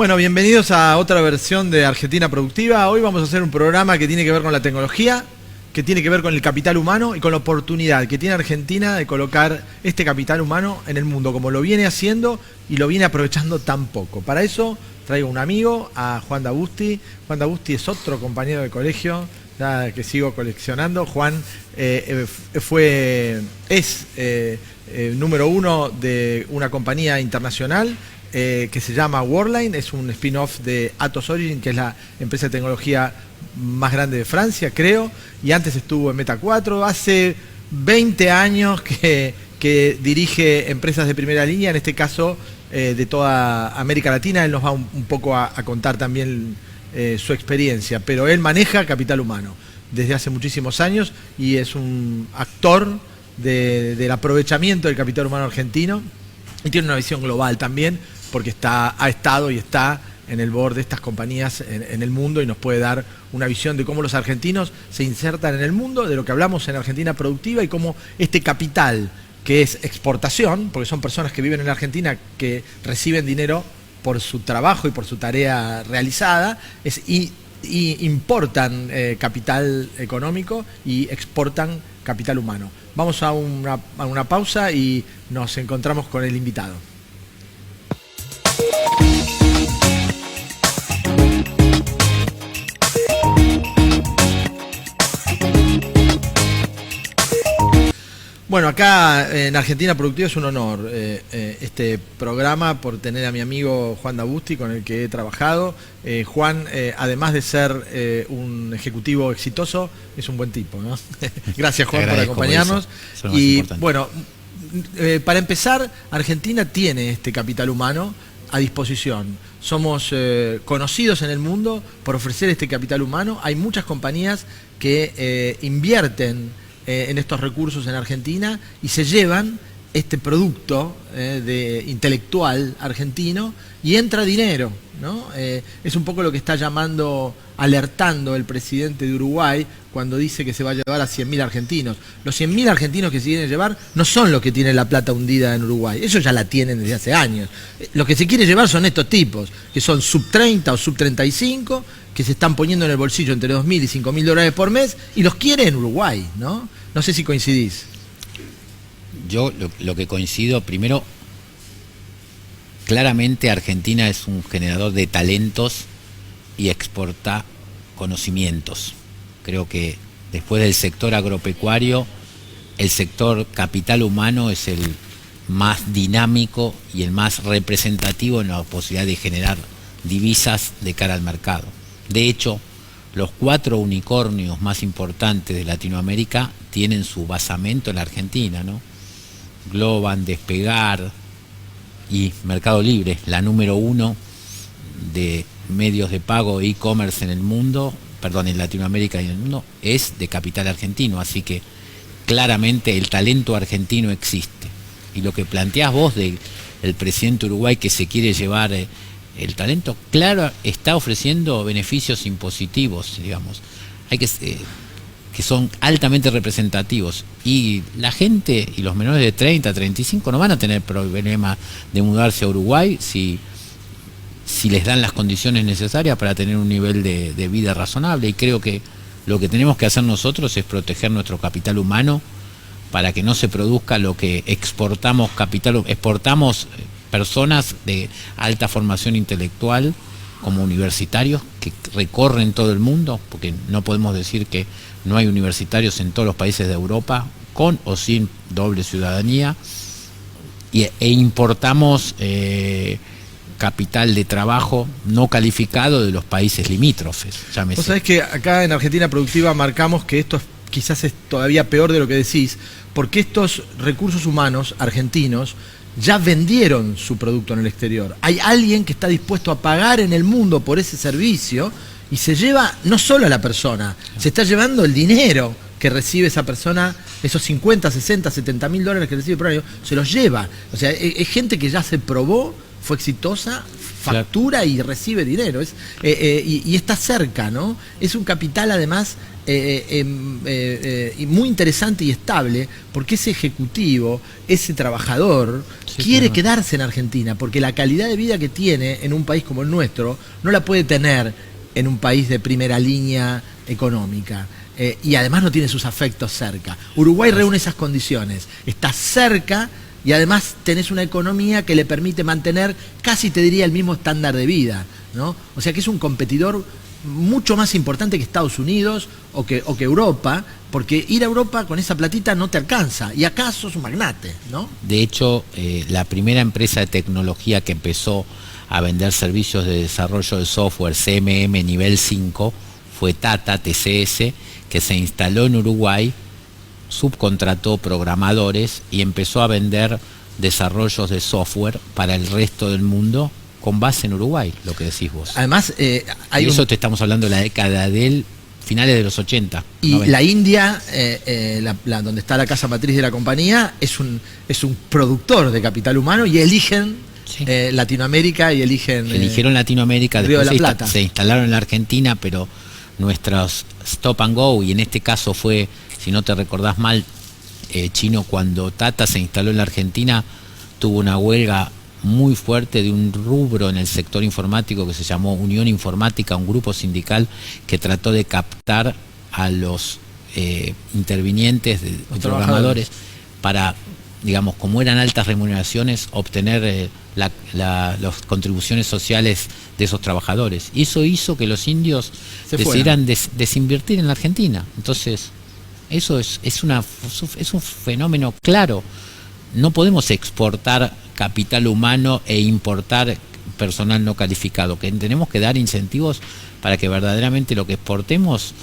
Bueno, bienvenidos a otra versión de Argentina Productiva. Hoy vamos a hacer un programa que tiene que ver con la tecnología, que tiene que ver con el capital humano y con la oportunidad que tiene Argentina de colocar este capital humano en el mundo, como lo viene haciendo y lo viene aprovechando tan poco. Para eso traigo un amigo, a Juan Dabusti. Juan Dabusti es otro compañero de colegio que sigo coleccionando. Juan es número uno de una compañía internacional que se llama Worldline, es un spin-off de Atos Origin, que es la empresa de tecnología más grande de Francia, creo, y antes estuvo en Meta 4. Hace 20 años que dirige empresas de primera línea, en este caso de toda América Latina. Él nos va un poco a contar también su experiencia, pero él maneja capital humano desde hace muchísimos años y es un actor del aprovechamiento del capital humano argentino, y tiene una visión global también, porque ha estado y está en el board de estas compañías en el mundo, y nos puede dar una visión de cómo los argentinos se insertan en el mundo, de lo que hablamos en Argentina Productiva, y cómo este capital, que es exportación, porque son personas que viven en la Argentina, que reciben dinero por su trabajo y por su tarea realizada, y importan capital económico y exportan capital humano. Vamos a una pausa y nos encontramos con el invitado. Bueno, acá en Argentina Productiva es un honor este programa, por tener a mi amigo Juan Dabusti, con el que he trabajado. Juan, además de ser un ejecutivo exitoso, es un buen tipo, ¿no? Gracias, Juan, por acompañarnos. Eso es lo más importante. Bueno, para empezar, Argentina tiene este capital humano a disposición. Somos conocidos en el mundo por ofrecer este capital humano. Hay muchas compañías que invierten en estos recursos en Argentina y se llevan este producto intelectual argentino, y entra dinero, ¿no? Es un poco lo que está alertando el presidente de Uruguay cuando dice que se va a llevar a 100.000 argentinos. Los 100.000 argentinos que se quieren llevar no son los que tienen la plata hundida en Uruguay, ellos ya la tienen desde hace años. Lo que se quiere llevar son estos tipos, que son sub 30 o sub 35, que se están poniendo en el bolsillo entre 2.000 y 5.000 dólares por mes, y los quiere en Uruguay, ¿no? No sé si coincidís. Yo lo que coincido, primero, claramente Argentina es un generador de talentos y exporta conocimientos. Creo que después del sector agropecuario, el sector capital humano es el más dinámico y el más representativo en la posibilidad de generar divisas de cara al mercado. De hecho, los 4 unicornios más importantes de Latinoamérica tienen su basamento en la Argentina, ¿no? Globan, Despegar y Mercado Libre, la número 1 de medios de pago e-commerce en el mundo, en Latinoamérica y en el mundo, es de capital argentino. Así que claramente el talento argentino existe. Y lo que planteás vos del presidente de Uruguay, que se quiere llevar el talento, claro, está ofreciendo beneficios impositivos, digamos, que son altamente representativos, y la gente y los menores de 30, 35 no van a tener problema de mudarse a Uruguay si les dan las condiciones necesarias para tener un nivel de vida razonable. Y creo que lo que tenemos que hacer nosotros es proteger nuestro capital humano para que no se produzca lo que exportamos personas de alta formación intelectual, como universitarios que recorren todo el mundo, porque no podemos decir que no hay universitarios en todos los países de Europa, con o sin doble ciudadanía, e importamos capital de trabajo no calificado de los países limítrofes. Llámese. Vos sabés que acá en Argentina Productiva marcamos que esto quizás es todavía peor de lo que decís, porque estos recursos humanos argentinos ya vendieron su producto en el exterior. Hay alguien que está dispuesto a pagar en el mundo por ese servicio, y se lleva no solo a la persona, se está llevando el dinero que recibe esa persona, esos 50, 60, 70.000 dólares que recibe por año, se los lleva. O sea, es gente que ya se probó fue exitosa, factura y recibe dinero. Y está cerca, ¿no? Es un capital además muy interesante y estable, porque ese ejecutivo, ese trabajador, quiere quedarse en Argentina, porque la calidad de vida que tiene en un país como el nuestro no la puede tener en un país de primera línea económica. Y además no tiene sus afectos cerca. Uruguay reúne esas condiciones. Está cerca y además tenés una economía que le permite mantener casi, te diría, el mismo estándar de vida, ¿no? O sea que es un competidor mucho más importante que Estados Unidos o que Europa, porque ir a Europa con esa platita no te alcanza. Y acá sos un magnate, ¿no? De hecho, la primera empresa de tecnología que empezó a vender servicios de desarrollo de software CMM nivel 5 fue Tata, TCS, que se instaló en Uruguay, subcontrató programadores y empezó a vender desarrollos de software para el resto del mundo con base en Uruguay, lo que decís vos. Además, y eso te estamos hablando de la década del finales de los 80. Y 90. la India, donde está la casa matriz de la compañía, es un productor de capital humano y eligen Latinoamérica y eligieron Latinoamérica, Río de la después Plata. se instalaron en la Argentina, pero nuestros stop and go, y en este caso fue, si no te recordás mal, Chino, cuando Tata se instaló en la Argentina, tuvo una huelga muy fuerte de un rubro en el sector informático que se llamó Unión Informática, un grupo sindical que trató de captar a los intervinientes, los programadores, para, digamos, como eran altas remuneraciones, obtener las contribuciones sociales de esos trabajadores. Y eso hizo que los indios decidieran desinvertir en la Argentina. Entonces, eso es un fenómeno claro. No podemos exportar capital humano e importar personal no calificado, que tenemos que dar incentivos para que verdaderamente lo que exportemos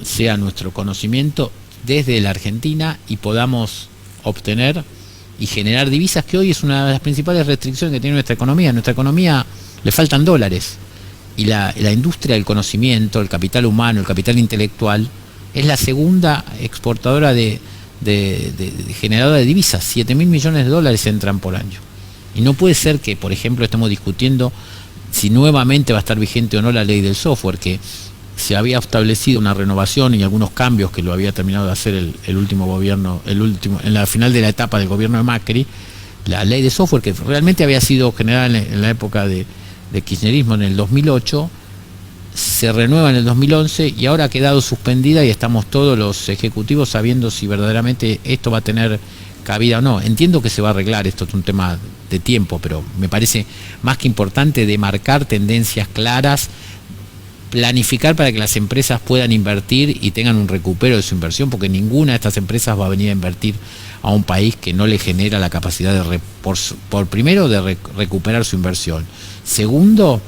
sea nuestro conocimiento desde la Argentina y podamos obtener y generar divisas, que hoy es una de las principales restricciones que tiene nuestra economía. A nuestra economía le faltan dólares, y la industria del conocimiento, el capital humano, el capital intelectual, es la segunda exportadora de generadora de divisas. 7.000 millones de dólares entran por año. Y no puede ser que, por ejemplo, estemos discutiendo si nuevamente va a estar vigente o no la ley del software, que se había establecido una renovación y algunos cambios que lo había terminado de hacer el último gobierno, en la final de la etapa del gobierno de Macri. La ley de software, que realmente había sido generada en la época de kirchnerismo en el 2008, se renueva en el 2011 y ahora ha quedado suspendida, y estamos todos los ejecutivos sabiendo si verdaderamente esto va a tener cabida o no. Entiendo que se va a arreglar, esto es un tema de tiempo, pero me parece más que importante demarcar tendencias claras, planificar para que las empresas puedan invertir y tengan un recupero de su inversión, porque ninguna de estas empresas va a venir a invertir a un país que no le genera la capacidad por primero de recuperar su inversión, segundo,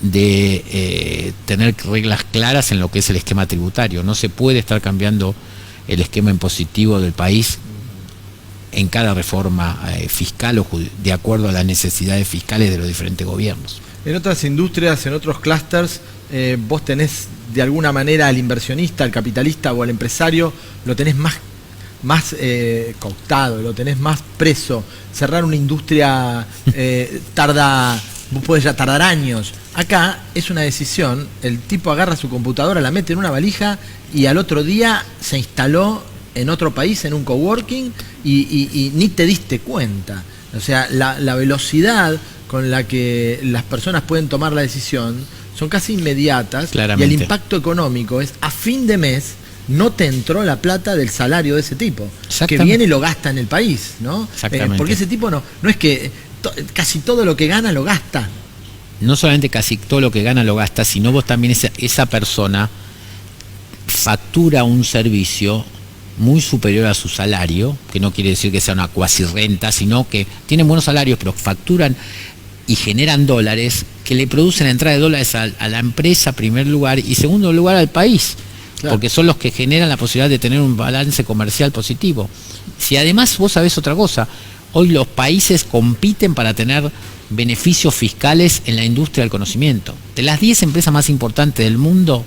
de tener reglas claras en lo que es el esquema tributario. No se puede estar cambiando el esquema impositivo del país en cada reforma fiscal o de acuerdo a las necesidades fiscales de los diferentes gobiernos. En otras industrias, en otros clústeres, vos tenés de alguna manera al inversionista, al capitalista o al empresario, lo tenés más cooptado, lo tenés más preso. Cerrar una industria vos podés ya tardar años. Acá es una decisión, el tipo agarra su computadora, la mete en una valija y al otro día se instaló en otro país, en un coworking, y ni te diste cuenta. O sea, la velocidad con la que las personas pueden tomar la decisión son casi inmediatas. Claramente. Y el impacto económico es, a fin de mes, no te entró la plata del salario de ese tipo, que viene y lo gasta en el país, ¿no? Porque ese tipo no es que casi todo lo que gana lo gasta. No solamente casi todo lo que gana lo gasta, sino vos también esa persona factura un servicio muy superior a su salario, que no quiere decir que sea una cuasi renta, sino que tienen buenos salarios, pero facturan y generan dólares que le producen la entrada de dólares a la empresa, primer lugar, y segundo lugar al país, claro, porque son los que generan la posibilidad de tener un balance comercial positivo. Si además vos sabés otra cosa, hoy los países compiten para tener beneficios fiscales en la industria del conocimiento. De las 10 empresas más importantes del mundo,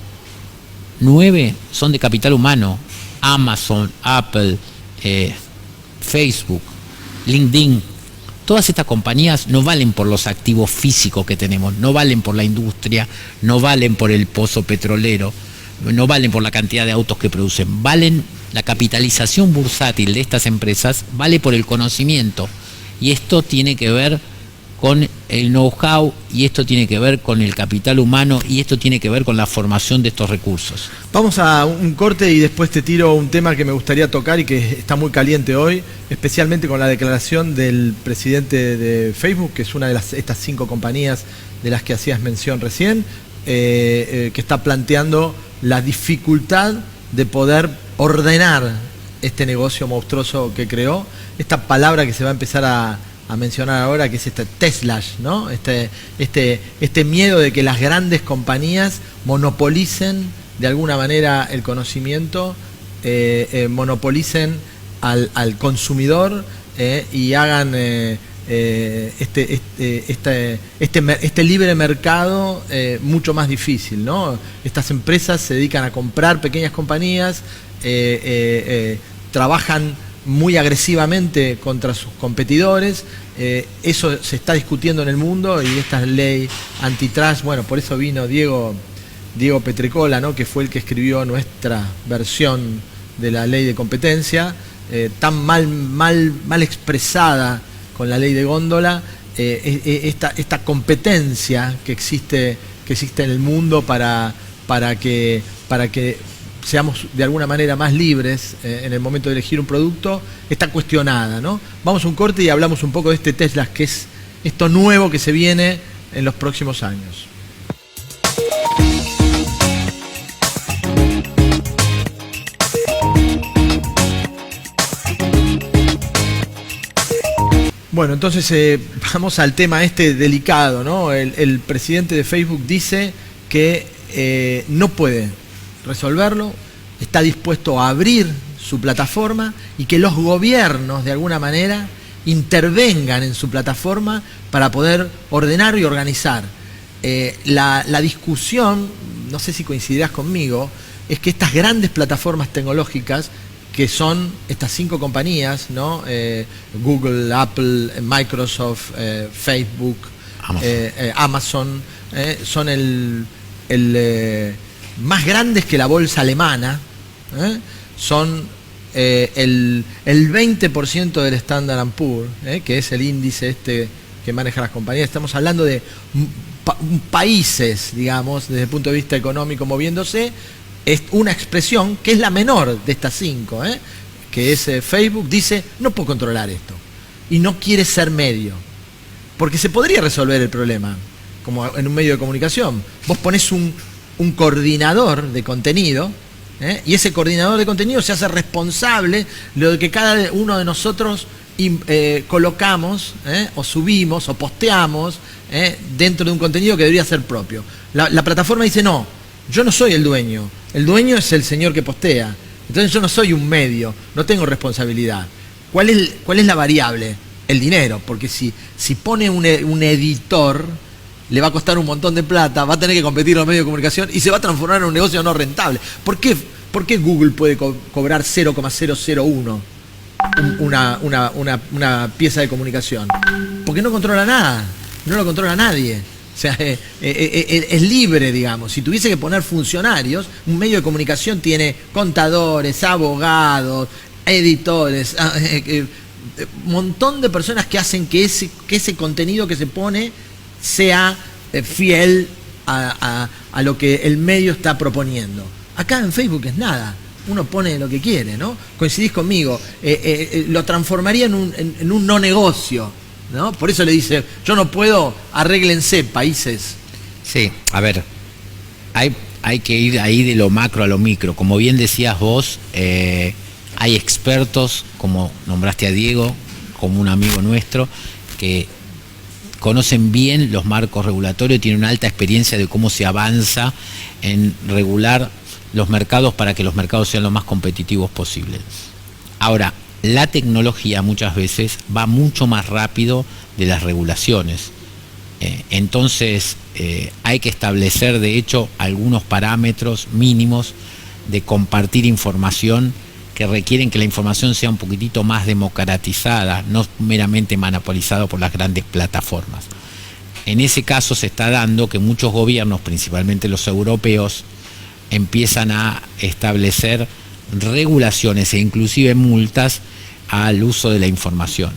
9 son de capital humano. Amazon, Apple, Facebook, LinkedIn, todas estas compañías no valen por los activos físicos que tenemos, no valen por la industria, no valen por el pozo petrolero, no valen por la cantidad de autos que producen, valen, la capitalización bursátil de estas empresas vale por el conocimiento, y esto tiene que ver con el know-how, y esto tiene que ver con el capital humano, y esto tiene que ver con la formación de estos recursos. Vamos a un corte y después te tiro un tema que me gustaría tocar y que está muy caliente hoy, especialmente con la declaración del presidente de Facebook, que es una de estas 5 compañías de las que hacías mención recién, que está planteando la dificultad de poder ordenar este negocio monstruoso que creó, esta palabra que se va a empezar a mencionar ahora, que es este Tesla, ¿no? Este miedo de que las grandes compañías monopolicen de alguna manera el conocimiento, monopolicen al consumidor, y hagan este libre mercado mucho más difícil, ¿no? Estas empresas se dedican a comprar pequeñas compañías, trabajan muy agresivamente contra sus competidores, eso se está discutiendo en el mundo, y esta ley antitrust, bueno, por eso vino Diego Petricola, ¿no? Que fue el que escribió nuestra versión de la ley de competencia, tan mal expresada con la ley de góndola, esta competencia que existe en el mundo para que seamos de alguna manera más libres en el momento de elegir un producto, está cuestionada, ¿no? Vamos a un corte y hablamos un poco de este Tesla, que es esto nuevo que se viene en los próximos años. Bueno, entonces vamos al tema este delicado, ¿no? El presidente de Facebook dice que no puede resolverlo, está dispuesto a abrir su plataforma y que los gobiernos de alguna manera intervengan en su plataforma para poder ordenar y organizar. La discusión, no sé si coincidirás conmigo, es que estas grandes plataformas tecnológicas, que son estas 5 compañías, ¿no? Google, Apple, Microsoft, Facebook, Amazon, son el más grandes que la bolsa alemana, son el 20% del Standard & Poor's, que es el índice que maneja las compañías. Estamos hablando de países, digamos, desde el punto de vista económico moviéndose. Es una expresión que es la menor de estas 5, que es Facebook, dice, no puedo controlar esto, y no quiere ser medio, porque se podría resolver el problema, como en un medio de comunicación. Vos ponés un coordinador de contenido, y ese coordinador de contenido se hace responsable de lo que cada uno de nosotros colocamos, o subimos, o posteamos, dentro de un contenido que debería ser propio. La plataforma dice, no, yo no soy el dueño es el señor que postea, entonces yo no soy un medio, no tengo responsabilidad. ¿Cuál es la variable? El dinero, porque si pone un editor, le va a costar un montón de plata, va a tener que competir con los medios de comunicación y se va a transformar en un negocio no rentable. ¿Por qué Google puede cobrar 0,001 una pieza de comunicación? Porque no controla nada, no lo controla nadie. O sea, es libre, digamos. Si tuviese que poner funcionarios, un medio de comunicación tiene contadores, abogados, editores, un montón de personas que hacen que ese contenido que se pone sea fiel a lo que el medio está proponiendo. Acá en Facebook es nada, uno pone lo que quiere, ¿no? Coincidís conmigo, lo transformaría en un no negocio, ¿no? Por eso le dice, yo no puedo, arréglense, países. Sí, a ver, hay que ir ahí de lo macro a lo micro. Como bien decías vos, hay expertos, como nombraste a Diego, como un amigo nuestro, que conocen bien los marcos regulatorios y tienen una alta experiencia de cómo se avanza en regular los mercados para que los mercados sean lo más competitivos posibles. Ahora, la tecnología muchas veces va mucho más rápido de las regulaciones. Entonces hay que establecer de hecho algunos parámetros mínimos de compartir información que requieren que la información sea un poquitito más democratizada, no meramente monopolizado por las grandes plataformas. En ese caso se está dando que muchos gobiernos, principalmente los europeos, empiezan a establecer regulaciones e inclusive multas al uso de la información.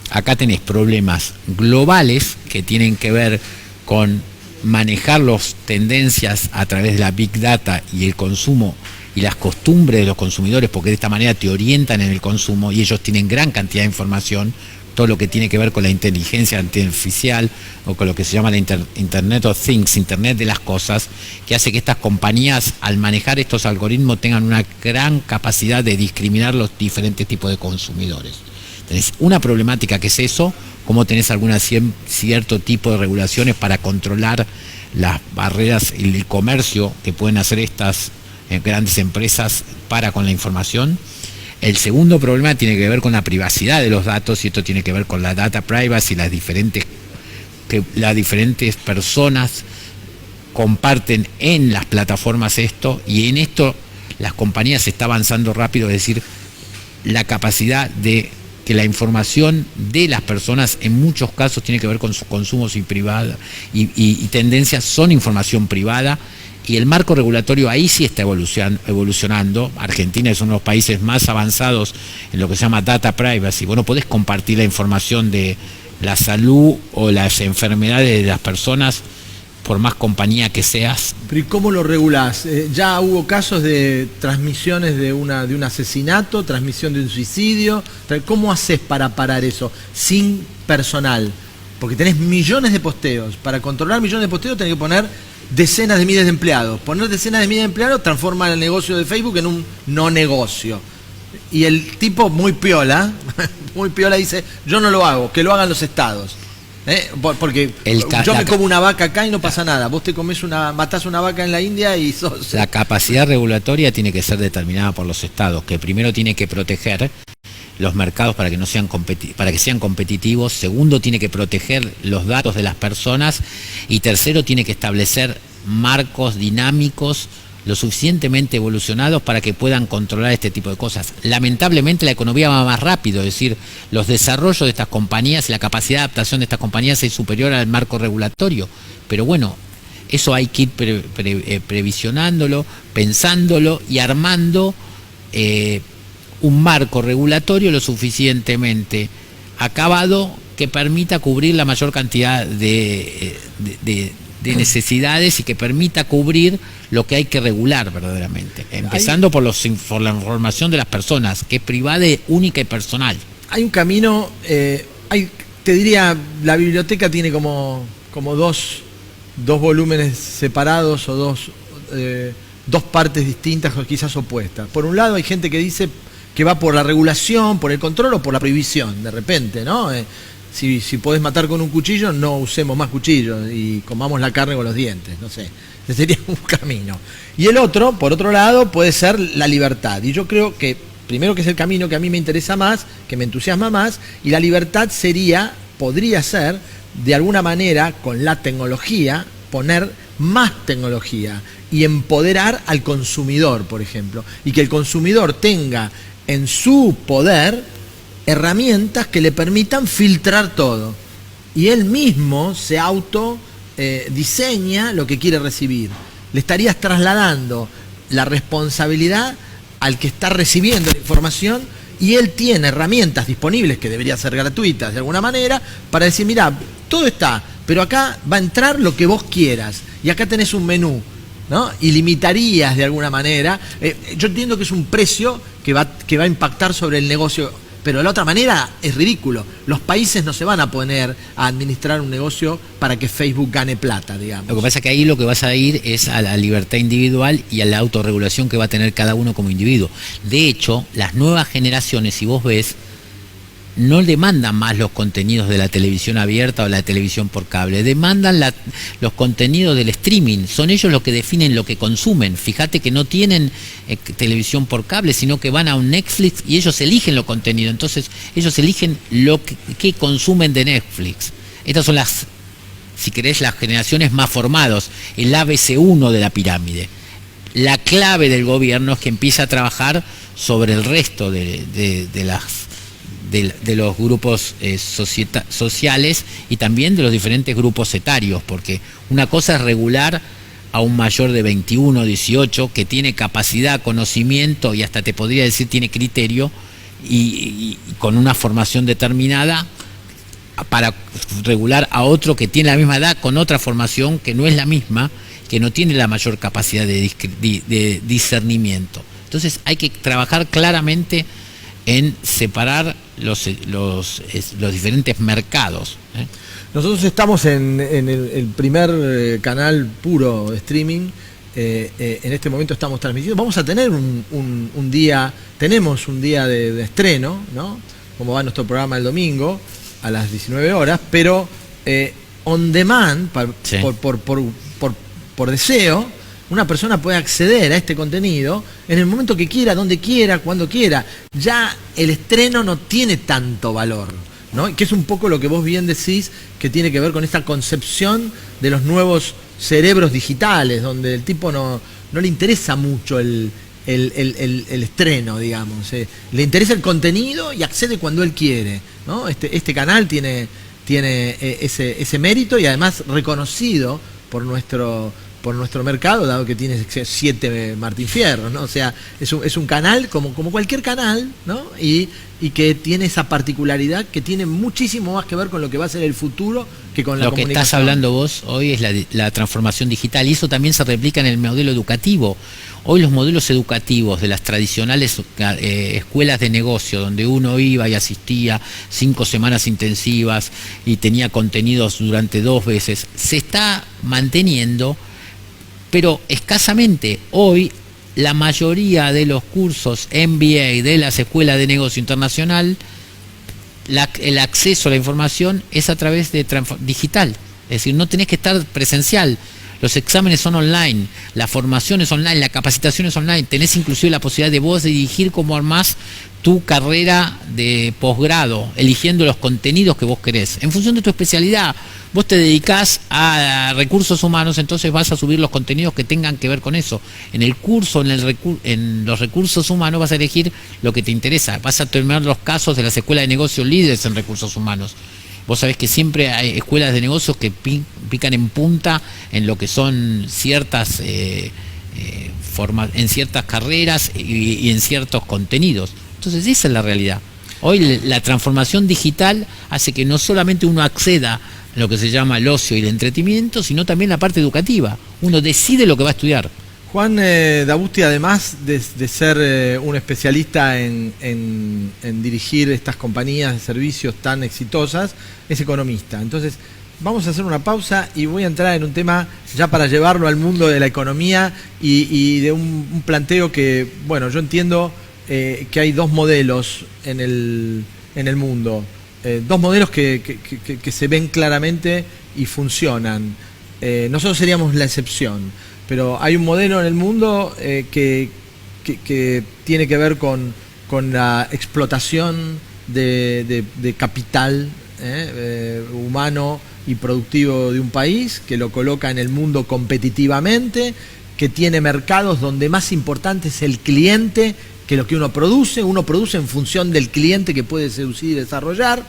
Acá tenés problemas globales que tienen que ver con manejar las tendencias a través de la Big Data y el consumo y las costumbres de los consumidores, porque de esta manera te orientan en el consumo y ellos tienen gran cantidad de información, todo lo que tiene que ver con la inteligencia artificial o con lo que se llama la Internet of Things, Internet de las cosas, que hace que estas compañías al manejar estos algoritmos tengan una gran capacidad de discriminar los diferentes tipos de consumidores. Tenés una problemática que es eso, como tenés cierto tipo de regulaciones para controlar las barreras y el comercio que pueden hacer estas grandes empresas para con la información. El segundo problema tiene que ver con la privacidad de los datos, y esto tiene que ver con la data privacy, las diferentes personas comparten en las plataformas esto, y en esto las compañías se está avanzando rápido, es decir, la capacidad de que la información de las personas en muchos casos tiene que ver con sus consumos y tendencias son información privada, y el marco regulatorio ahí sí está evolucionando. Argentina es uno de los países más avanzados en lo que se llama data privacy. Vos no podés compartir la información de la salud o las enfermedades de las personas por más compañía que seas. Pero ¿y cómo lo regulás? Ya hubo casos de transmisiones de un asesinato, transmisión de un suicidio. ¿Cómo haces para parar eso sin personal? Porque tenés millones de posteos. Para controlar millones de posteos tenés que poner decenas de miles de empleados. Poner decenas de miles de empleados transforma el negocio de Facebook en un no negocio. Y el tipo muy piola dice, yo no lo hago, que lo hagan los estados. Porque yo me como una vaca acá y no pasa nada. Vos te matás una vaca en la India y sos... La capacidad regulatoria tiene que ser determinada por los estados, que primero tiene que proteger los mercados para que sean competitivos. Segundo, tiene que proteger los datos de las personas. Y tercero, tiene que establecer marcos dinámicos lo suficientemente evolucionados para que puedan controlar este tipo de cosas. Lamentablemente la economía va más rápido, es decir, los desarrollos de estas compañías y la capacidad de adaptación de estas compañías es superior al marco regulatorio. Pero bueno, eso hay que ir previsionándolo, pensándolo y armando un marco regulatorio lo suficientemente acabado que permita cubrir la mayor cantidad de necesidades y que permita cubrir lo que hay que regular verdaderamente, empezando por la información de las personas, que es privada, única y personal. Hay un camino, te diría, la biblioteca tiene como dos volúmenes separados o dos partes distintas o quizás opuestas. Por un lado hay gente que dice que va por la regulación, por el control o por la prohibición, de repente, ¿no? Si podés matar con un cuchillo, no usemos más cuchillos y comamos la carne con los dientes, no sé. Ese sería un camino. Y el otro, por otro lado, puede ser la libertad. Y yo creo que, primero, que es el camino que a mí me interesa más, que me entusiasma más, y la libertad podría ser, de alguna manera, con la tecnología, poner más tecnología y empoderar al consumidor, por ejemplo, y que el consumidor tenga en su poder herramientas que le permitan filtrar todo y él mismo se diseña lo que quiere recibir. Le estarías trasladando la responsabilidad al que está recibiendo la información y él tiene herramientas disponibles que deberían ser gratuitas de alguna manera para decir, mira, todo está, pero acá va a entrar lo que vos quieras y acá tenés un menú, ¿no? Y limitarías de alguna manera. Yo entiendo que es un precio que va a impactar sobre el negocio, pero de la otra manera es ridículo. Los países no se van a poner a administrar un negocio para que Facebook gane plata, digamos. Lo que pasa es que ahí lo que vas a ir es a la libertad individual y a la autorregulación que va a tener cada uno como individuo. De hecho, las nuevas generaciones, si vos ves, no demandan más los contenidos de la televisión abierta o la televisión por cable, demandan los contenidos del streaming, son ellos los que definen lo que consumen. Fíjate que no tienen televisión por cable, sino que van a un Netflix y ellos eligen los contenidos, entonces ellos eligen lo que consumen de Netflix. Estas son si querés, las generaciones más formadas, el ABC1 de la pirámide. La clave del gobierno es que empiece a trabajar sobre el resto de los grupos sociales y también de los diferentes grupos etarios, porque una cosa es regular a un mayor de 21, 18, que tiene capacidad, conocimiento y hasta te podría decir tiene criterio y con una formación determinada, para regular a otro que tiene la misma edad con otra formación que no es la misma, que no tiene la mayor capacidad de discernimiento. Entonces hay que trabajar claramente en separar los diferentes mercados. Nosotros estamos en el primer canal puro de streaming. En este momento estamos transmitiendo. Vamos a tener un día, tenemos un día de estreno, ¿no? Como va nuestro programa el domingo a las 19 horas, pero on demand, Sí. por deseo, una persona puede acceder a este contenido en el momento que quiera, donde quiera, cuando quiera. Ya el estreno no tiene tanto valor, ¿no? Que es un poco lo que vos bien decís, que tiene que ver con esta concepción de los nuevos cerebros digitales, donde el tipo no le interesa mucho el estreno, digamos. Le interesa el contenido y accede cuando él quiere, ¿no? Este canal tiene ese mérito y además reconocido por nuestro mercado, dado que tiene 7 Martín Fierro, ¿no? O sea, es un canal como cualquier canal, ¿no? Y que tiene esa particularidad que tiene muchísimo más que ver con lo que va a ser el futuro que con la comunicación. Lo que estás hablando vos hoy es la transformación digital, y eso también se replica en el modelo educativo. Hoy los modelos educativos de las tradicionales escuelas de negocio, donde uno iba y asistía 5 semanas intensivas y tenía contenidos durante 2 veces, se está manteniendo, pero escasamente. Hoy la mayoría de los cursos MBA de las escuelas de negocio internacional, el acceso a la información es a través de digital, es decir, no tenés que estar presencial. Los exámenes son online, la formación es online, la capacitación es online, tenés inclusive la posibilidad de vos dirigir cómo armás tu carrera de posgrado, eligiendo los contenidos que vos querés. En función de tu especialidad, vos te dedicás a recursos humanos, entonces vas a subir los contenidos que tengan que ver con eso. En el curso, en los recursos humanos vas a elegir lo que te interesa, vas a terminar los casos de las escuelas de negocios líderes en recursos humanos. Vos sabés que siempre hay escuelas de negocios que pican en punta en lo que son ciertas en ciertas carreras y en ciertos contenidos. Entonces esa es la realidad. Hoy la transformación digital hace que no solamente uno acceda a lo que se llama el ocio y el entretenimiento, sino también la parte educativa. Uno decide lo que va a estudiar. Juan Dabusti, además de ser un especialista en dirigir estas compañías de servicios tan exitosas, es economista. Entonces, vamos a hacer una pausa y voy a entrar en un tema ya para llevarlo al mundo de la economía y de un planteo que, bueno, yo entiendo que hay 2 modelos en el mundo. 2 modelos que se ven claramente y funcionan. Nosotros seríamos la excepción. Pero hay un modelo en el mundo que tiene que ver con la explotación de capital humano y productivo de un país, que lo coloca en el mundo competitivamente, que tiene mercados donde más importante es el cliente que lo que uno produce en función del cliente que puede seducir y desarrollar,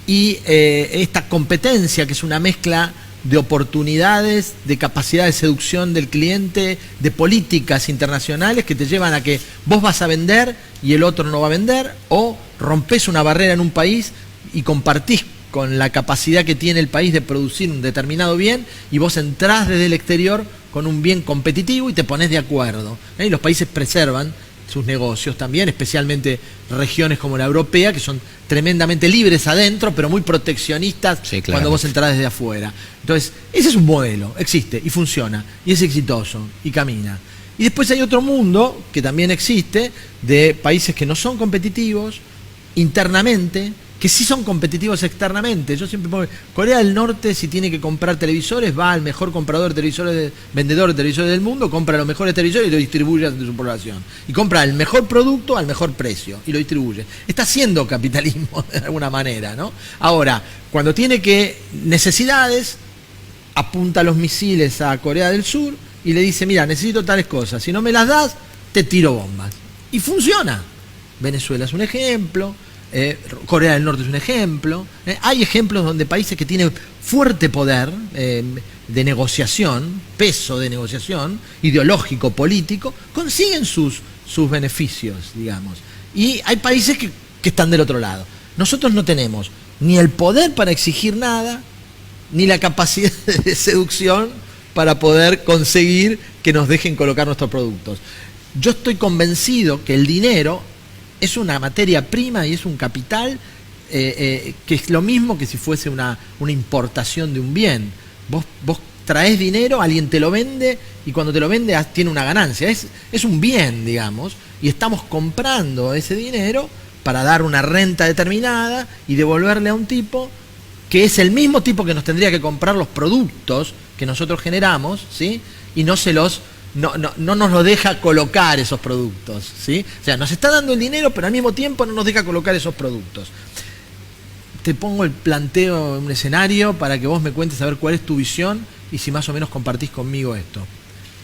y esta competencia que es una mezcla de oportunidades, de capacidad de seducción del cliente, de políticas internacionales que te llevan a que vos vas a vender y el otro no va a vender, o rompés una barrera en un país y compartís con la capacidad que tiene el país de producir un determinado bien y vos entrás desde el exterior con un bien competitivo y te ponés de acuerdo. Y los países preservan sus negocios también, especialmente regiones como la europea, que son tremendamente libres adentro, pero muy proteccionistas cuando vos entrás desde afuera. Entonces, ese es un modelo, existe y funciona, y es exitoso, y camina. Y después hay otro mundo, que también existe, de países que no son competitivos internamente, que sí son competitivos externamente. Yo siempre pongo, Corea del Norte, si tiene que comprar televisores, va al mejor comprador de televisores, vendedor de televisores del mundo, compra los mejores televisores y lo distribuye a su población. Y compra el mejor producto al mejor precio y lo distribuye. Está haciendo capitalismo de alguna manera, ¿no? Ahora, cuando tiene necesidades, apunta los misiles a Corea del Sur y le dice, mira, necesito tales cosas, si no me las das, te tiro bombas. Y funciona. Venezuela es un ejemplo, Corea del Norte es un ejemplo. Hay ejemplos donde países que tienen fuerte poder de negociación, peso de negociación, ideológico, político, consiguen sus beneficios, digamos. Y hay países que están del otro lado. Nosotros no tenemos ni el poder para exigir nada, ni la capacidad de seducción para poder conseguir que nos dejen colocar nuestros productos. Yo estoy convencido que el dinero es una materia prima y es un capital que es lo mismo que si fuese una importación de un bien. Vos traes dinero, alguien te lo vende y cuando te lo vende tiene una ganancia. Es un bien, digamos, y estamos comprando ese dinero para dar una renta determinada y devolverle a un tipo que es el mismo tipo que nos tendría que comprar los productos que nosotros generamos, ¿sí? Y no nos lo deja colocar esos productos, ¿sí? O sea, nos está dando el dinero, pero al mismo tiempo no nos deja colocar esos productos. Te pongo el planteo en un escenario para que vos me cuentes a ver cuál es tu visión y si más o menos compartís conmigo esto.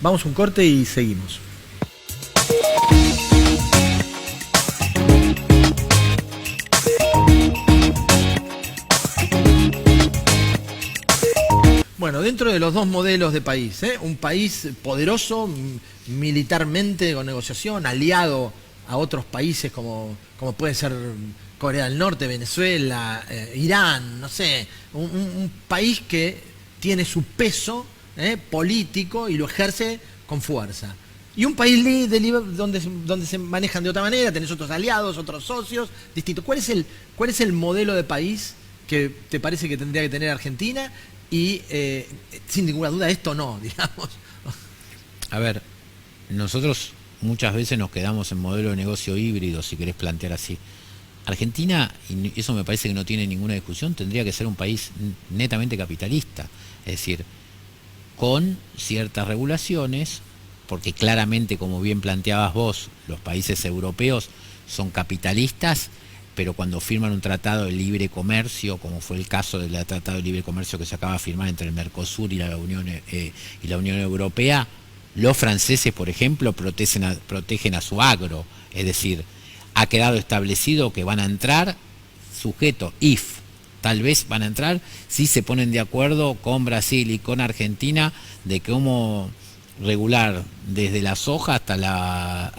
Vamos a un corte y seguimos. Bueno, dentro de los dos modelos de país, un país poderoso militarmente con negociación, aliado a otros países como puede ser Corea del Norte, Venezuela, Irán, no sé, un país que tiene su peso político y lo ejerce con fuerza. Y un país donde se manejan de otra manera, tenés otros aliados, otros socios, distintos. ¿Cuál es el modelo de país que te parece que tendría que tener Argentina? Y sin ninguna duda esto no, digamos. A ver, nosotros muchas veces nos quedamos en modelo de negocio híbrido, si querés plantear así. Argentina, y eso me parece que no tiene ninguna discusión, tendría que ser un país netamente capitalista, es decir, con ciertas regulaciones, porque claramente, como bien planteabas vos, los países europeos son capitalistas, pero cuando firman un tratado de libre comercio, como fue el caso del tratado de libre comercio que se acaba de firmar entre el Mercosur y la Unión Europea, los franceses, por ejemplo, protegen a su agro, es decir, ha quedado establecido que van a entrar, sujeto, tal vez van a entrar, si se ponen de acuerdo con Brasil y con Argentina, de cómo regular desde la soja hasta las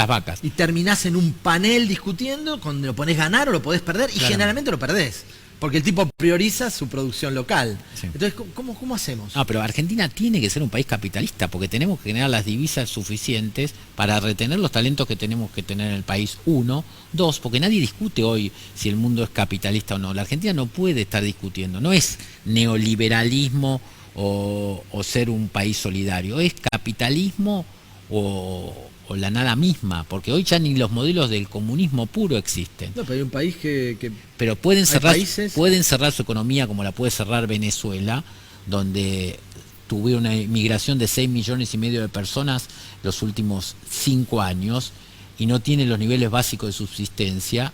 vacas. Y terminás en un panel discutiendo, cuando lo ponés ganar o lo podés perder, y claro, generalmente lo perdés, porque el tipo prioriza su producción local. Sí. Entonces, ¿cómo hacemos? No, pero Argentina tiene que ser un país capitalista, porque tenemos que generar las divisas suficientes para retener los talentos que tenemos que tener en el país. 1, 2, porque nadie discute hoy si el mundo es capitalista o no. La Argentina no puede estar discutiendo, no es neoliberalismo o ser un país solidario, es capitalismo o la nada misma, porque hoy ya ni los modelos del comunismo puro existen. No, pero hay un país que pero pueden cerrar su economía como la puede cerrar Venezuela, donde tuvieron una inmigración de 6,5 millones de personas los últimos 5 años y no tienen los niveles básicos de subsistencia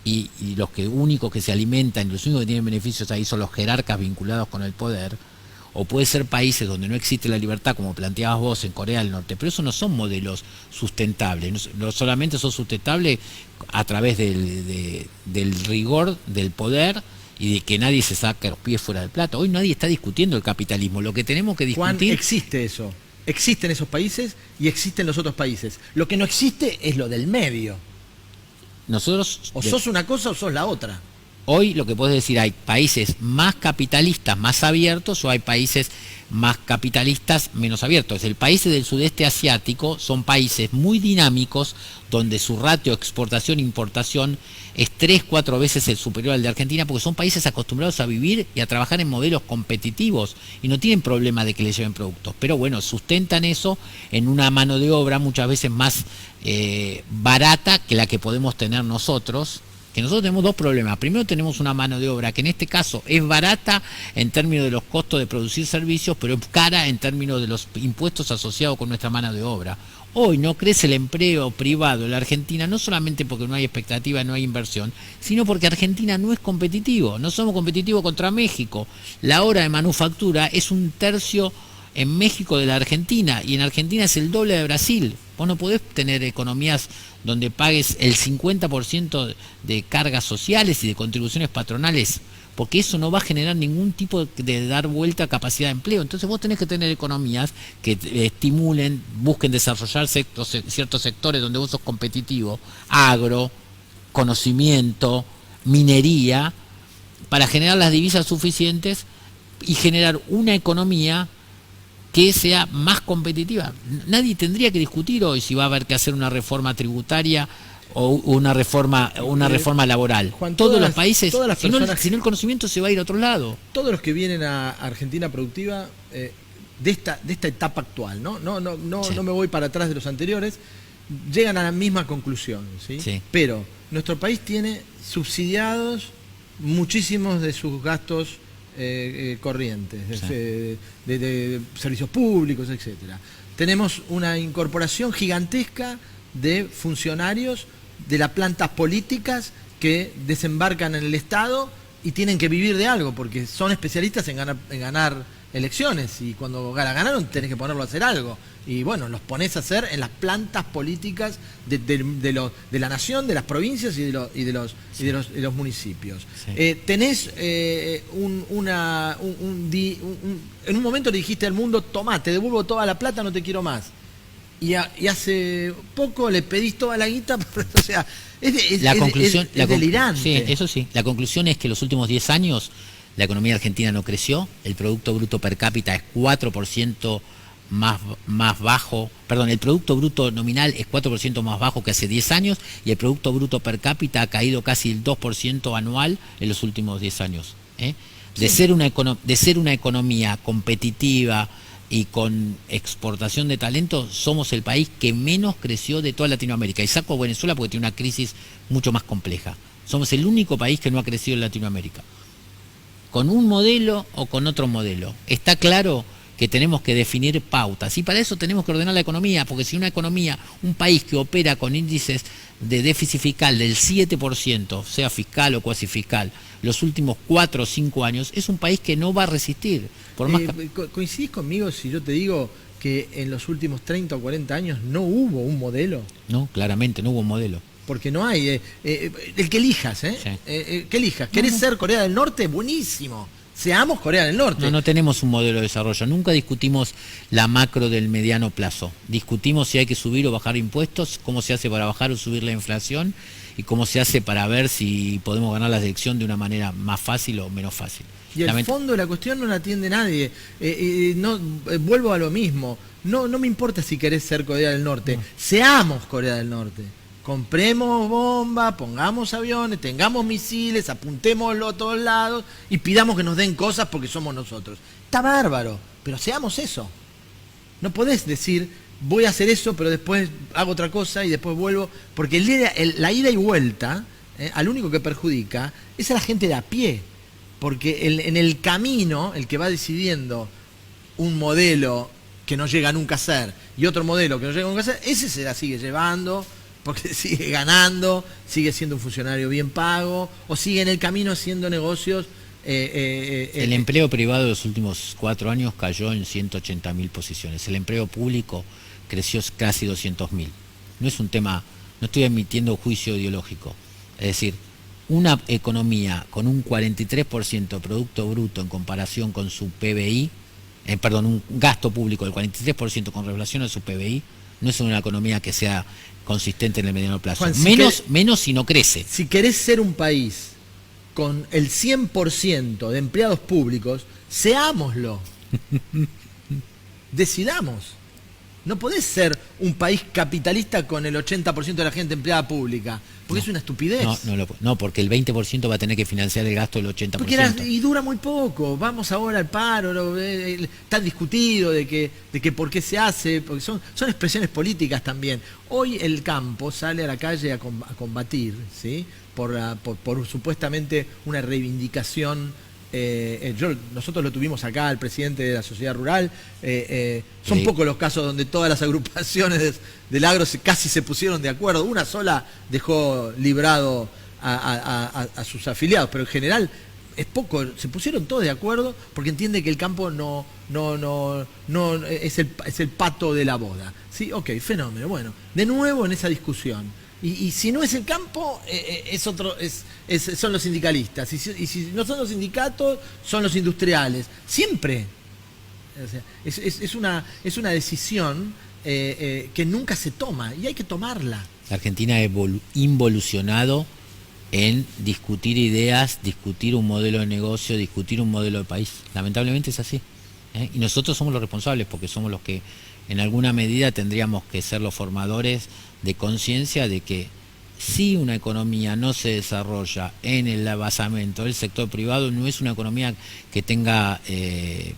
y los únicos que se alimentan y los únicos que tienen beneficios ahí son los jerarcas vinculados con el poder. O puede ser países donde no existe la libertad, como planteabas vos en Corea del Norte, pero esos no son modelos sustentables, no solamente son sustentables a través del rigor del poder y de que nadie se saque los pies fuera del plato. Hoy nadie está discutiendo el capitalismo, lo que tenemos que discutir... Juan, existe eso, existen esos países y existen los otros países. Lo que no existe es lo del medio. Nosotros... O sos una cosa o sos la otra. Hoy lo que puedes decir, hay países más capitalistas, más abiertos, o hay países más capitalistas, menos abiertos. El países del sudeste asiático son países muy dinámicos, donde su ratio exportación-importación es 3-4 veces el superior al de Argentina, porque son países acostumbrados a vivir y a trabajar en modelos competitivos y no tienen problema de que les lleven productos. Pero bueno, sustentan eso en una mano de obra muchas veces más barata que la que podemos tener nosotros. Que nosotros tenemos dos problemas. Primero, tenemos una mano de obra que en este caso es barata en términos de los costos de producir servicios, pero es cara en términos de los impuestos asociados con nuestra mano de obra. Hoy no crece el empleo privado en la Argentina, no solamente porque no hay expectativa, no hay inversión, sino porque Argentina no es competitivo. No somos competitivos contra México. La hora de manufactura es 1/3 en México de la Argentina, y en Argentina es el doble de Brasil. Vos no podés tener economías donde pagues el 50% de cargas sociales y de contribuciones patronales, porque eso no va a generar ningún tipo de dar vuelta a capacidad de empleo. Entonces vos tenés que tener economías que estimulen, busquen desarrollar ciertos sectores donde vos sos competitivo, agro, conocimiento, minería, para generar las divisas suficientes y generar una economía que sea más competitiva. Nadie tendría que discutir hoy si va a haber que hacer una reforma tributaria o una reforma laboral. Juan, todos los países, si no el conocimiento se va a ir a otro lado. Todos los que vienen a Argentina Productiva de esta etapa actual, no me voy para atrás de los anteriores, llegan a la misma conclusión, ¿sí? Sí. Pero nuestro país tiene subsidiados muchísimos de sus gastos corrientes, Sí. de servicios públicos, etcétera. Tenemos una incorporación gigantesca de funcionarios de las plantas políticas que desembarcan en el Estado y tienen que vivir de algo, porque son especialistas en ganar elecciones, y cuando ganaron tenés que ponerlo a hacer algo. Y bueno, los pones a hacer en las plantas políticas de la nación, de las provincias y de los municipios. Sí. Tenés en un momento le dijiste al mundo: tomá, te devuelvo toda la plata, no te quiero más. Y hace poco le pedís toda la guita, o sea, es delirante. Sí, eso sí. La conclusión es que los últimos 10 años la economía argentina no creció, el Producto Bruto Per cápita es 4% más bajo, perdón, el Producto Bruto nominal es 4% más bajo que hace 10 años, y el Producto Bruto Per cápita ha caído casi el 2% anual en los últimos 10 años. De ser una economía competitiva y con exportación de talento, somos el país que menos creció de toda Latinoamérica. Y saco a Venezuela porque tiene una crisis mucho más compleja. Somos el único país que no ha crecido en Latinoamérica. Con un modelo o con otro modelo. Está claro que tenemos que definir pautas, y para eso tenemos que ordenar la economía, porque si una economía, un país que opera con índices de déficit fiscal del 7%, sea fiscal o cuasi fiscal, los últimos 4 o 5 años, es un país que no va a resistir. Por más ¿Coincidís conmigo si yo te digo que en los últimos 30 o 40 años no hubo un modelo? No, claramente no hubo un modelo. Porque no hay, el que elijas, Sí. Que elijas. ¿Querés ser Corea del Norte? Buenísimo. Seamos Corea del Norte. No tenemos un modelo de desarrollo. Nunca discutimos la macro del mediano plazo. Discutimos si hay que subir o bajar impuestos, cómo se hace para bajar o subir la inflación, y cómo se hace para ver si podemos ganar la elección de una manera más fácil o menos fácil. Y el fondo de la cuestión no la atiende nadie. Vuelvo a lo mismo. No me importa si querés ser Corea del Norte. No. Seamos Corea del Norte. Compremos bombas, pongamos aviones, tengamos misiles, apuntémoslo a todos lados y pidamos que nos den cosas porque somos nosotros. Está bárbaro, pero seamos eso. No podés decir: voy a hacer eso, pero después hago otra cosa y después vuelvo. Porque la ida y vuelta, al único que perjudica es a la gente de a pie. Porque en el camino, el que va decidiendo un modelo que no llega nunca a ser y otro modelo que no llega nunca a ser, ese se la sigue llevando, porque sigue ganando, sigue siendo un funcionario bien pago, o sigue en el camino haciendo negocios. El empleo privado de los últimos 4 años cayó en 180.000 posiciones. El empleo público creció casi 200.000. No es un tema, no estoy emitiendo juicio ideológico. Es decir, una economía con un 43% de Producto Bruto en comparación con su PBI, un gasto público del 43% con relación a su PBI, no es una economía que sea consistente en el mediano plazo. Juan, menos si no crece. Si querés ser un país con el 100% de empleados públicos, seámoslo. Decidamos. No podés ser un país capitalista con el 80% de la gente empleada pública, porque es una estupidez. No, porque el 20% va a tener que financiar el gasto del 80%. Y dura muy poco. Vamos ahora al paro, está discutido de que por qué se hace, porque son expresiones políticas también. Hoy el campo sale a la calle a combatir, ¿sí? por supuestamente una reivindicación. Nosotros lo tuvimos acá, el presidente de la sociedad rural. Son pocos los casos donde todas las agrupaciones del agro casi se pusieron de acuerdo. Una sola dejó librado a sus afiliados, pero en general es poco, se pusieron todos de acuerdo porque entiende que el campo no es el pato de la boda. Sí, ok, fenómeno. Bueno, de nuevo en esa discusión. Y si no es el campo, son los sindicalistas. Y si no son los sindicatos, son los industriales. Siempre. O sea, es una decisión que nunca se toma y hay que tomarla. La Argentina ha involucionado en discutir ideas, discutir un modelo de negocio, discutir un modelo de país. Lamentablemente es así. Y nosotros somos los responsables porque somos los que en alguna medida tendríamos que ser los formadores de conciencia de que si una economía no se desarrolla en el basamento del sector privado, no es una economía que tenga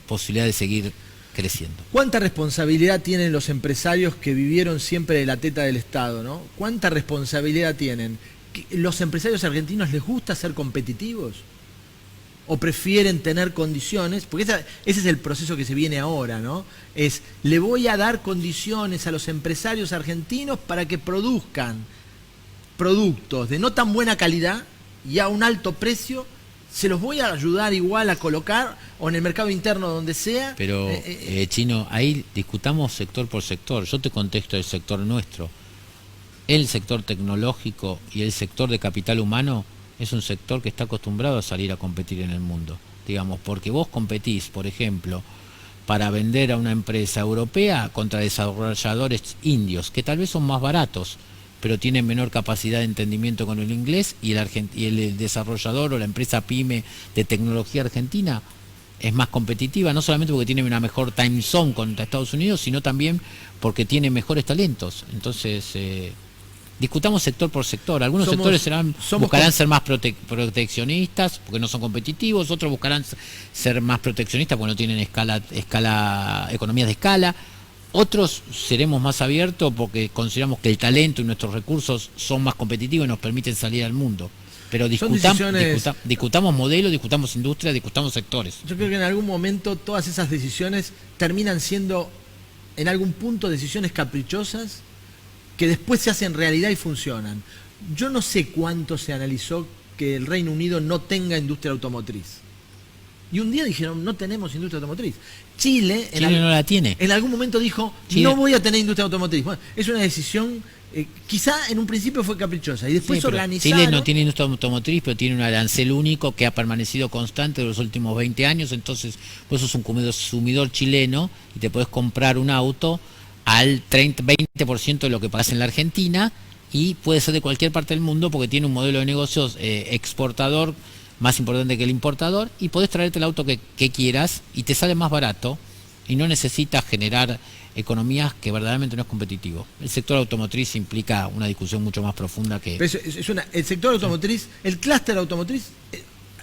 posibilidad de seguir creciendo. ¿Cuánta responsabilidad tienen los empresarios que vivieron siempre de la teta del Estado, ¿no? ¿Cuánta responsabilidad tienen? ¿Los empresarios argentinos les gusta ser competitivos? ¿O prefieren tener condiciones? Porque ese es el proceso que se viene ahora, ¿no? Le voy a dar condiciones a los empresarios argentinos para que produzcan productos de no tan buena calidad y a un alto precio. Se los voy a ayudar igual a colocar o en el mercado interno donde sea. Pero, Chino, ahí discutamos sector por sector. Yo te contesto el sector nuestro. El sector tecnológico y el sector de capital humano es un sector que está acostumbrado a salir a competir en el mundo. Digamos, porque vos competís, por ejemplo, para vender a una empresa europea contra desarrolladores indios, que tal vez son más baratos, pero tienen menor capacidad de entendimiento con el inglés, y el desarrollador o la empresa pyme de tecnología argentina es más competitiva, no solamente porque tiene una mejor time zone contra Estados Unidos, sino también porque tiene mejores talentos. Entonces, discutamos sector por sector. Algunos sectores buscarán ser más proteccionistas porque no son competitivos, otros buscarán ser más proteccionistas porque no tienen economías de escala. Otros seremos más abiertos porque consideramos que el talento y nuestros recursos son más competitivos y nos permiten salir al mundo. Pero discutamos modelos, discutamos industria, discutamos sectores. Yo creo que en algún momento todas esas decisiones terminan siendo, en algún punto, decisiones caprichosas que después se hacen realidad y funcionan. Yo no sé cuánto se analizó que el Reino Unido no tenga industria automotriz. Y un día dijeron, no tenemos industria automotriz. Chile no la tiene. En algún momento dijo, no voy a tener industria automotriz. Bueno, es una decisión, quizá en un principio fue caprichosa y después organizaron. Chile no tiene industria automotriz, pero tiene un arancel único que ha permanecido constante los últimos 20 años. Entonces, vos sos un consumidor chileno y te podés comprar un auto al 20% de lo que pasa en la Argentina, y puede ser de cualquier parte del mundo porque tiene un modelo de negocios exportador más importante que el importador, y podés traerte el auto que quieras y te sale más barato y no necesitas generar economías que verdaderamente no es competitivo. El sector automotriz implica una discusión mucho más profunda que... el sector automotriz, el clúster automotriz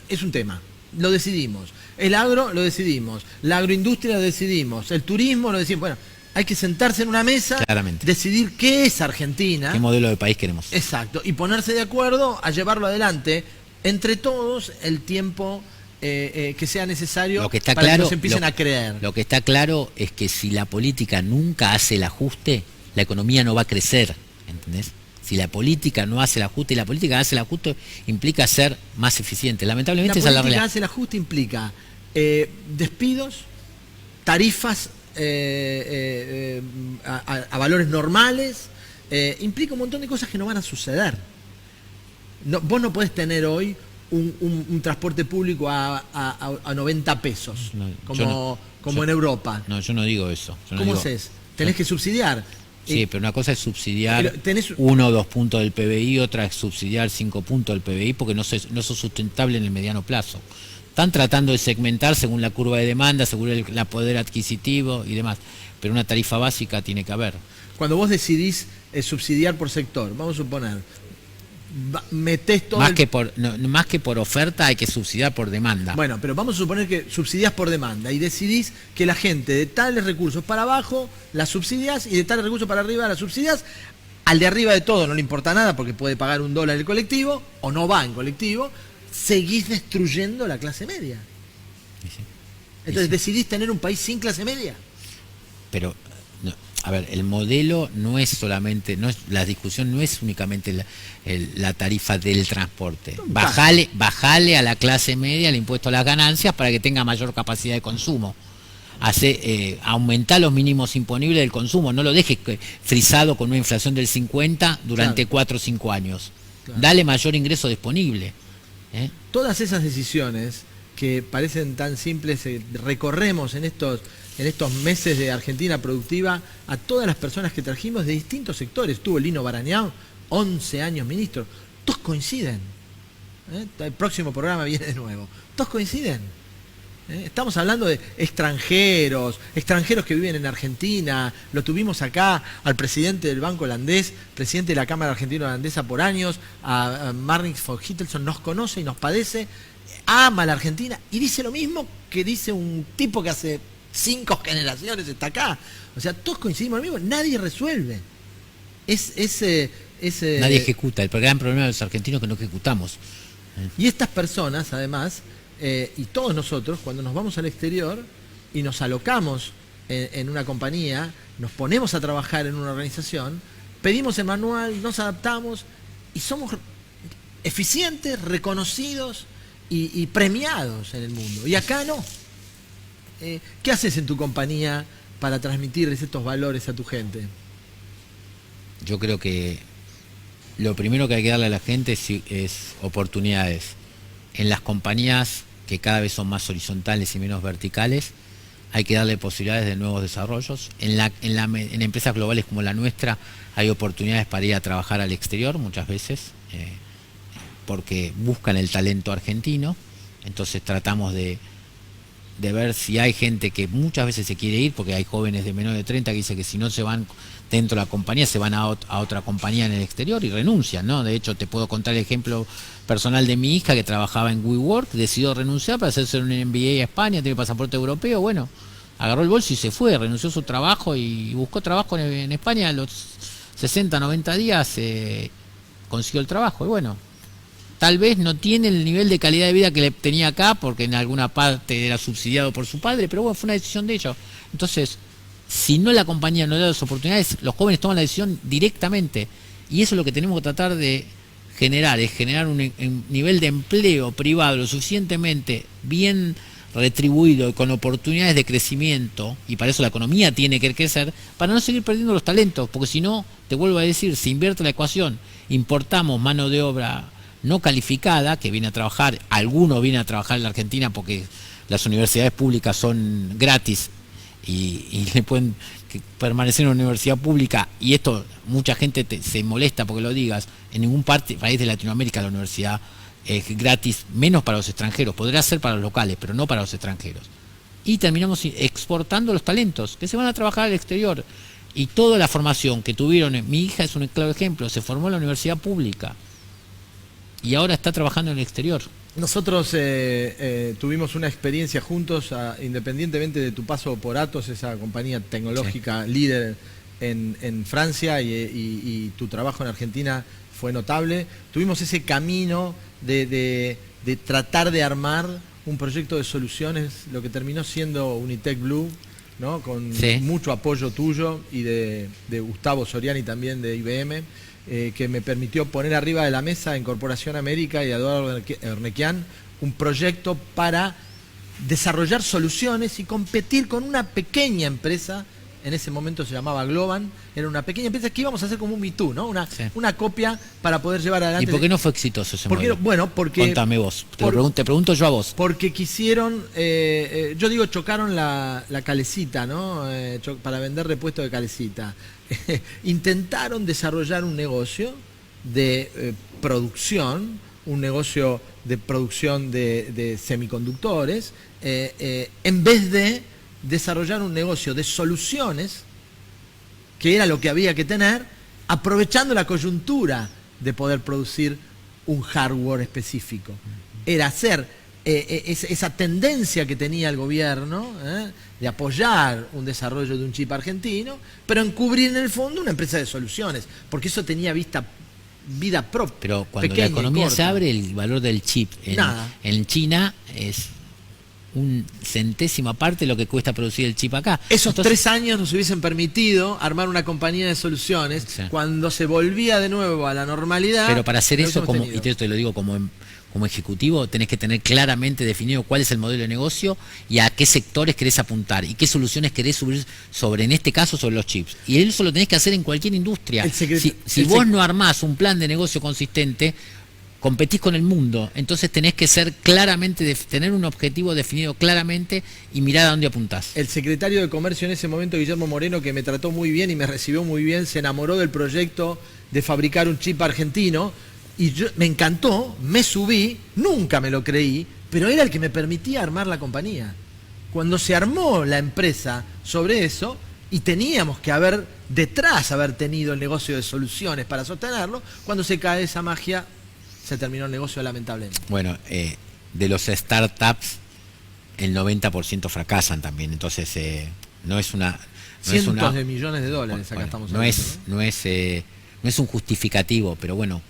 es un tema, lo decidimos. El agro lo decidimos, la agroindustria lo decidimos, el turismo lo decidimos. Bueno, hay que sentarse en una mesa, claramente, decidir qué es Argentina. ¿Qué modelo de país queremos? Exacto, y ponerse de acuerdo a llevarlo adelante entre todos el tiempo que sea necesario que nos empiecen a creer. Lo que está claro es que si la política nunca hace el ajuste, la economía no va a crecer, ¿entendés? Si la política no hace el ajuste, y la política hace el ajuste implica ser más eficiente. Lamentablemente esa es la realidad. La política hace el ajuste implica despidos, tarifas a valores normales, implica un montón de cosas que no van a suceder. Vos no podés tener hoy un transporte público a 90 pesos, como en Europa. No, yo no digo eso. ¿Cómo haces? Tenés que subsidiar. Sí, pero una cosa es subsidiar 1 o 2 puntos del PBI, otra es subsidiar 5 puntos del PBI, porque no son sustentables en el mediano plazo. Están tratando de segmentar según la curva de demanda, según el poder adquisitivo y demás, pero una tarifa básica tiene que haber. Cuando vos decidís subsidiar por sector, vamos a suponer, metés todo... Más que por oferta hay que subsidiar por demanda. Bueno, pero vamos a suponer que subsidiás por demanda y decidís que la gente de tales recursos para abajo la subsidiás y de tales recursos para arriba la subsidiás. Al de arriba de todo no le importa nada porque puede pagar $1 el colectivo o no va en colectivo. Seguís destruyendo la clase media. Entonces decidís tener un país sin clase media. Pero a ver, el modelo no es solamente, la discusión no es únicamente la tarifa del transporte. Bajale a la clase media el impuesto a las ganancias para que tenga mayor capacidad de consumo. Aumentar los mínimos imponibles del consumo, no lo dejes frisado con una inflación del 50 durante 4 o 5 años. Claro. Dale mayor ingreso disponible. Todas esas decisiones que parecen tan simples, recorremos en estos meses de Argentina Productiva a todas las personas que trajimos de distintos sectores. Tuvo Lino Barañao, 11 años ministro, todos coinciden. El próximo programa viene de nuevo. Todos coinciden. Estamos hablando de extranjeros que viven en Argentina. Lo tuvimos acá al presidente del Banco Holandés, presidente de la Cámara Argentino-Holandesa por años, a Marnix von Hittelson, nos conoce y nos padece, ama a la Argentina y dice lo mismo que dice un tipo que hace 5 generaciones está acá. O sea, todos coincidimos en lo mismo, nadie resuelve. Nadie ejecuta. El gran problema de los argentinos es que no ejecutamos. Y estas personas, además, y todos nosotros, cuando nos vamos al exterior y nos alocamos en una compañía, nos ponemos a trabajar en una organización, pedimos el manual, nos adaptamos y somos eficientes, reconocidos y premiados en el mundo. Y acá no. ¿Qué haces en tu compañía para transmitirles estos valores a tu gente? Yo creo que lo primero que hay que darle a la gente es oportunidades. En las compañías que cada vez son más horizontales y menos verticales, hay que darle posibilidades de nuevos desarrollos. En empresas globales como la nuestra hay oportunidades para ir a trabajar al exterior muchas veces, porque buscan el talento argentino. Entonces tratamos de ver si hay gente que muchas veces se quiere ir, porque hay jóvenes de menos de 30 que dicen que si no se van dentro de la compañía, se van a otra compañía en el exterior y renuncian, ¿no? De hecho, te puedo contar el ejemplo personal de mi hija que trabajaba en WeWork, decidió renunciar para hacerse un MBA a España, tiene pasaporte europeo, bueno, agarró el bolso y se fue, renunció a su trabajo y buscó trabajo en España. A los 60, 90 días consiguió el trabajo y bueno, tal vez no tiene el nivel de calidad de vida que le tenía acá porque en alguna parte era subsidiado por su padre, pero bueno, fue una decisión de ellos. Entonces, si no la compañía no da las oportunidades, los jóvenes toman la decisión directamente y eso es lo que tenemos que tratar de generar, es generar un nivel de empleo privado lo suficientemente bien retribuido y con oportunidades de crecimiento, y para eso la economía tiene que crecer, para no seguir perdiendo los talentos, porque si no, te vuelvo a decir, si invierte la ecuación, importamos mano de obra no calificada, que viene a trabajar, algunos vienen a trabajar en la Argentina porque las universidades públicas son gratis y le pueden permanecer en una universidad pública, y esto mucha gente se molesta porque lo digas, en ningún país de Latinoamérica la universidad es gratis, menos para los extranjeros, podrá ser para los locales, pero no para los extranjeros. Y terminamos exportando los talentos, que se van a trabajar al exterior, y toda la formación que tuvieron, mi hija es un claro ejemplo, se formó en la universidad pública, y ahora está trabajando en el exterior. Nosotros tuvimos una experiencia juntos, independientemente de tu paso por Atos, esa compañía tecnológica líder en Francia, y tu trabajo en Argentina fue notable. Tuvimos ese camino de tratar de armar un proyecto de soluciones, lo que terminó siendo Unitec Blue, ¿no? Con mucho apoyo tuyo y de Gustavo Soriani también de IBM. Que me permitió poner arriba de la mesa en Corporación América y a Eduardo Ernequian un proyecto para desarrollar soluciones y competir con una pequeña empresa, en ese momento se llamaba Globan, era una pequeña empresa que íbamos a hacer como un Me Too, ¿no? Una copia para poder llevar adelante. ¿Y por qué no fue exitoso ese modelo? Bueno, porque... Contame vos, te pregunto yo a vos. Porque quisieron, yo digo, chocaron la calecita, ¿no? Para vender repuestos de calecita. Intentaron desarrollar un negocio de producción, un negocio de producción de semiconductores, en vez de desarrollar un negocio de soluciones, que era lo que había que tener, aprovechando la coyuntura de poder producir un hardware específico. Era hacer esa tendencia que tenía el gobierno de apoyar un desarrollo de un chip argentino, pero encubrir en el fondo una empresa de soluciones, porque eso tenía vida propia. Pero cuando la economía se abre, el valor del chip en China es un centésima parte de lo que cuesta producir el chip acá. Esos 3 años nos hubiesen permitido armar una compañía de soluciones. Sí. Cuando se volvía de nuevo a la normalidad. Pero para hacer eso, y te lo digo como ejecutivo, tenés que tener claramente definido cuál es el modelo de negocio y a qué sectores querés apuntar y qué soluciones querés subir sobre, en este caso, sobre los chips. Y eso lo tenés que hacer en cualquier industria. Si vos no armás un plan de negocio consistente, competís con el mundo. Entonces tenés que ser claramente, tener un objetivo definido claramente y mirar a dónde apuntás. El secretario de Comercio en ese momento, Guillermo Moreno, que me trató muy bien y me recibió muy bien, se enamoró del proyecto de fabricar un chip argentino. Y me encantó, me subí, nunca me lo creí, pero era el que me permitía armar la compañía. Cuando se armó la empresa sobre eso, y teníamos que haber tenido el negocio de soluciones para sostenerlo, cuando se cae esa magia, se terminó el negocio lamentablemente. Bueno, de los startups, el 90% fracasan también, entonces no es una... Cientos de millones de dólares acá estamos hablando. No es un justificativo, pero bueno,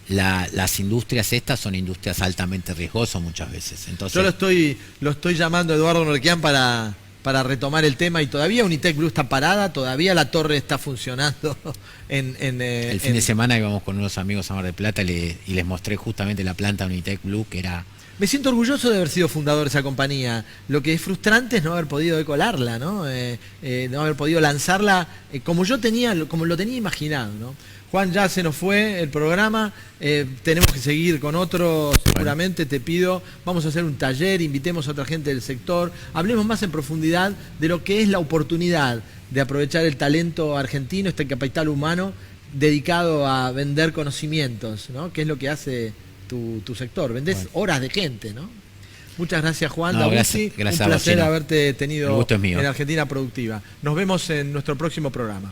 las industrias estas son industrias altamente riesgosas muchas veces. Entonces, yo lo estoy llamando a Eduardo Norquian para retomar el tema, y todavía Unitec Blue está parada, todavía la torre está funcionando. El fin de semana íbamos con unos amigos a Mar del Plata y les mostré justamente la planta Unitec Blue, que era... Me siento orgulloso de haber sido fundador de esa compañía. Lo que es frustrante es no haber podido decolarla, ¿no? No haber podido lanzarla como lo tenía imaginado, ¿no? Juan, ya se nos fue el programa, tenemos que seguir con otro, seguramente. Te pido, vamos a hacer un taller, invitemos a otra gente del sector, hablemos más en profundidad de lo que es la oportunidad de aprovechar el talento argentino, este capital humano dedicado a vender conocimientos, ¿no? Que es lo que hace tu sector, vendés horas de gente, ¿no? Muchas gracias, Juan. Gracias, un placer haberte tenido en Argentina Productiva. Nos vemos en nuestro próximo programa.